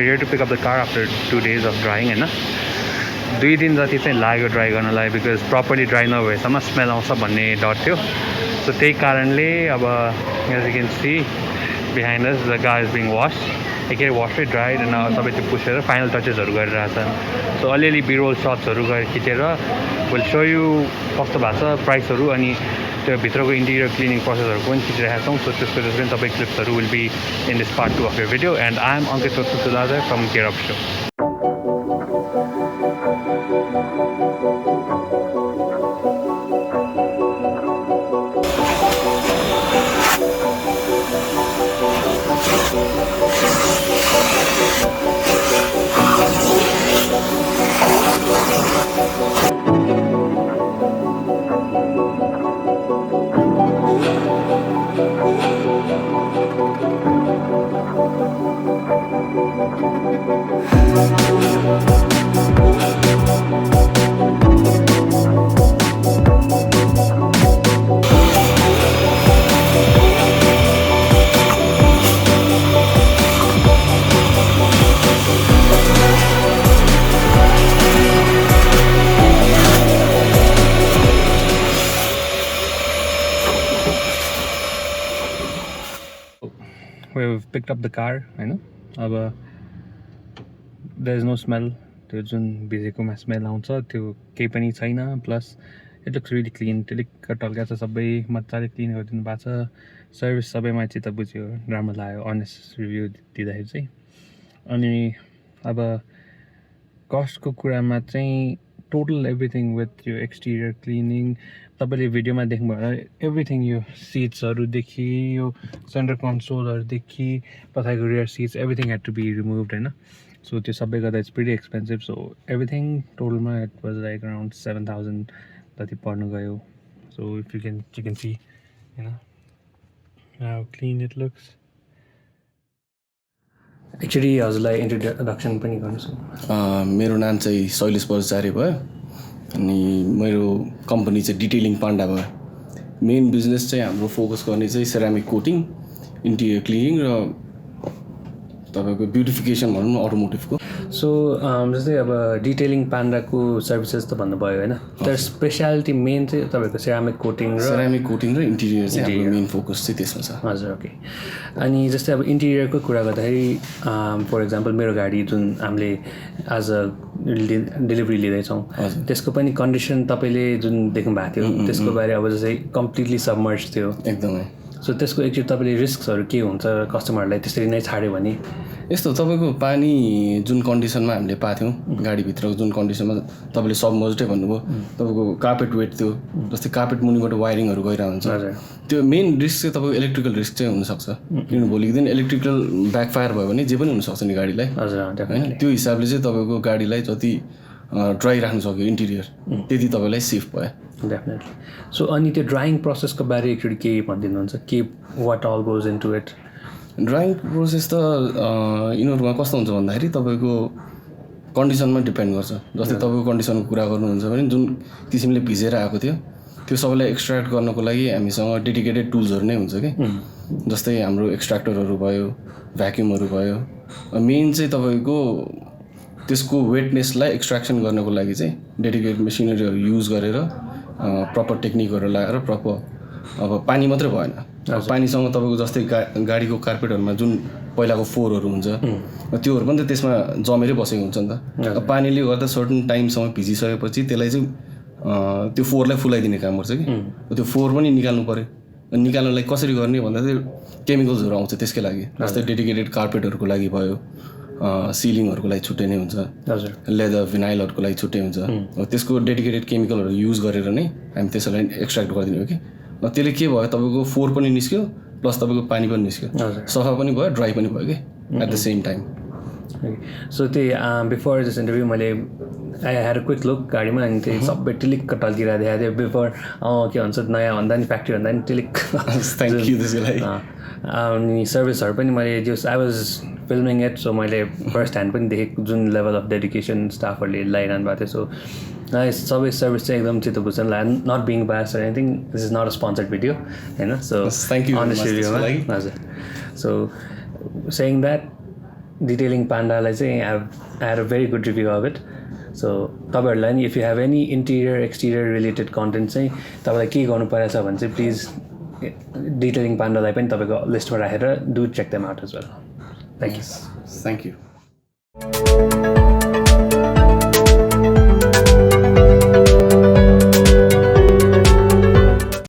here to pick up the car after 2 days of drying हैन 2 दिन जति चाहिँ लाग्यो ड्राई गर्नलाई बिकज प्रपरली ड्राई नभएसम्म स्मेल आउँछ भन्ने डर थियो सो त्यही कारणले अब as you can see behind us the car is being washed एकखेर वासै ड्राइड होइन सबै त्यो पुसेर फाइनल टचेसहरू गरिरहेछन् सो अलिअलि बिरोल सट्सहरू गरेर खिचेर विल सो यु कस्तो भएको छ प्राइसहरू अनि त्यो भित्रको इन्टिरियर क्लिनिङ प्रोसेसहरू पनि खिचिरहेका छौँ सो त्यसको पनि तपाईँ क्लिप्सहरू will be in this part 2 of your video and I am Ankit Tuladhar from care of so We've picked up the car, हैन अब there is no smell त्यो जुन भिजेकोमा स्मेल आउँछ त्यो केही पनि छैन plus it looks really clean टिलिक्क टल्का छ सबै मजाले क्लिन गरिदिनु भएको छ सर्भिस सबैमा चित्त बुझ्यो राम्रो लाग्यो अनेस्ट रिभ्यू दिँदाखेरि चाहिँ अनि अब कस्टको कुरामा चाहिँ टोटल एभ्रिथिङ विथ यो एक्सटिरियर क्लिनिङ तपाईँले भिडियोमा देख्नुभयो एभ्रिथिङ यो सिट्सहरूदेखि यो सेन्टर कन्सोलहरूदेखि पछाडिको rear seats everything had to be removed होइन सो त्यो सबै गर्दा it's pretty expensive so everything टोटलमा इट वाज लाइक अराउन्ड 7,000 जति पर्नु गयो so if you can see होइन how clean it looks actually हजुरलाई इन्ट्रोडक्सन पनि गर्नुहोस् मेरो नाम चाहिँ शैलेश बजाचार्य भयो अनि मेरो कम्पनी चाहिँ डिटेलिङ पाण्डा भयो मेन बिजनेस चाहिँ हाम्रो फोकस गर्ने चाहिँ सेरामिक कोटिङ इन्टिरियर क्लिनिङ र तपाईँको ब्युटिफिकेसन भनौँ न अटोमोटिभको सो जस्तै अब डिटेलिङ पाण्डाको सर्भिसेस त भन्नुभयो होइन तर स्पेसियालिटी मेन चाहिँ तपाईँको सेरामिक कोटिङ र इन्टिरियर चाहिँ हाम्रो मेन फोकस चाहिँ त्यसमा छ हजुर ओके अनि जस्तै अब इन्टिरियरको कुरा गर्दाखेरि फर इक्जाम्पल मेरो गाडी जुन हामीले आज डेलिभरी लिँदैछौँ त्यसको पनि कन्डिसन तपाईँले जुन देख्नु भएको थियो त्यसको बारे अब जस्तै कम्प्लिटली सबमर्ज थियो एकदमै सो त्यसको एकचोटि तपाईँले रिस्कहरू के हुन्छ कस्टमरलाई त्यसरी नै छाड्यो भने यस्तो तपाईँको पानी जुन कन्डिसनमा हामीले पाएको थियौँ गाडीभित्रको जुन कन्डिसनमा तपाईँले सबमर्जडै भन्नुभयो तपाईँको कार्पेट वेट थियो जस्तै कार्पेट मुनिबाट वायरिङहरू गइरहेको हुन्छ त्यो मेन रिस्क चाहिँ तपाईँको इलेक्ट्रिकल रिस्क चाहिँ हुनसक्छ किनभने भोलिको दिन इलेक्ट्रिकल ब्याकफायर भयो भने जे पनि हुनसक्छ नि गाडीलाई होइन त्यो हिसाबले चाहिँ तपाईँको गाडीलाई जति ड्राई राख्नु सक्यो इन्टिरियर त्यति तपाईँलाई सेफ भयो डेफिनेटली सो अनि त्यो ड्राइङ प्रोसेसको बारे एकचोटि के भनिदिनुहुन्छ के what all goes into it drying process त यिनीहरूमा कस्तो हुन्छ भन्दाखेरि तपाईँको कन्डिसनमा डिपेन्ड गर्छ जस्तै तपाईँको कन्डिसनको कुरा गर्नुहुन्छ भने जुन किसिमले भिजेर आएको थियो त्यो सबैलाई एक्सट्र्याक्ट गर्नको लागि हामीसँग डेडिकेटेड टुल्सहरू नै हुन्छ कि जस्तै हाम्रो एक्सट्र्याक्टरहरू भयो भ्याक्युमहरू भयो मेन चाहिँ तपाईँको त्यसको वेटनेसलाई एक्सट्र्याक्सन गर्नको लागि चाहिँ डेडिकेटेड मेसिनरीहरू युज गरेर प्रपर टेक्निकहरू लगाएर प्रपर अब पानी मात्रै भएन पानीसँग तपाईँको जस्तै गाडीको कार्पेटहरूमा जुन पहिलाको फोहोरहरू हुन्छ त्योहरू पनि त त्यसमा जमेरै बसेको हुन्छ नि त पानीले गर्दा सर्टन टाइमसम्म भिजिसकेपछि त्यसलाई चाहिँ त्यो फोहोरलाई फुलाइदिने काम गर्छ कि त्यो फोहोर पनि निकाल्नु पऱ्यो निकाल्नलाई कसरी गर्ने भन्दा चाहिँ केमिकल्सहरू आउँछ त्यसकै लागि जस्तै डेडिकेटेड कार्पेटहरूको लागि भयो सिलिङहरूको लागि छुट्टै नै हुन्छ लेदर भिनाइलहरूको लागि छुट्टै हुन्छ त्यसको डेडिकेटेड केमिकलहरू युज गरेर नै हामी त्यसलाई एक्सट्र्याक्ट गरिदिने हो कि त्यसले के भयो तपाईँको फोहोर पनि निस्क्यो प्लस तपाईँको पानी पनि निस्क्यो सफा पनि भयो ड्राई पनि भयो कि at the same time so त्यही बिफोर दिस इन्टरभ्यू मैले I had a quick look गाडीमा अनि त्यही सबै टिलिक्क टल्किरहेको देखाएको थियो बिफोर के भन्छ नयाँ भन्दा नि फ्याक्ट्री भन्दा नि टिलिक्क थ्याङ्क यू त्यसलाई अनि सर्भिसहरू पनि मैले जस I was filming it so मैले फर्स्ट ह्यान्ड पनि देखेँ जुन लेभल अफ डेडिकेसन स्टाफहरूले लगाइरहनु भएको थियो सो सबै सर्भिस चाहिँ एकदम चित्त बुझ्छ not being bias anything this is not a sponsored video होइन सो थ्याङ्क यू हजुर सो सेङ द्याट डिटेलिङ पान्डालाई चाहिँ I had a very good review of it so तपाईँहरूलाई नि if you have any interior exterior related content चाहिँ तपाईँलाई के गर्नु परेछ भने चाहिँ प्लिज डिटेलिङ पान्डालाई पनि तपाईँको लिस्टमा राखेर do check them out as well thank you thank you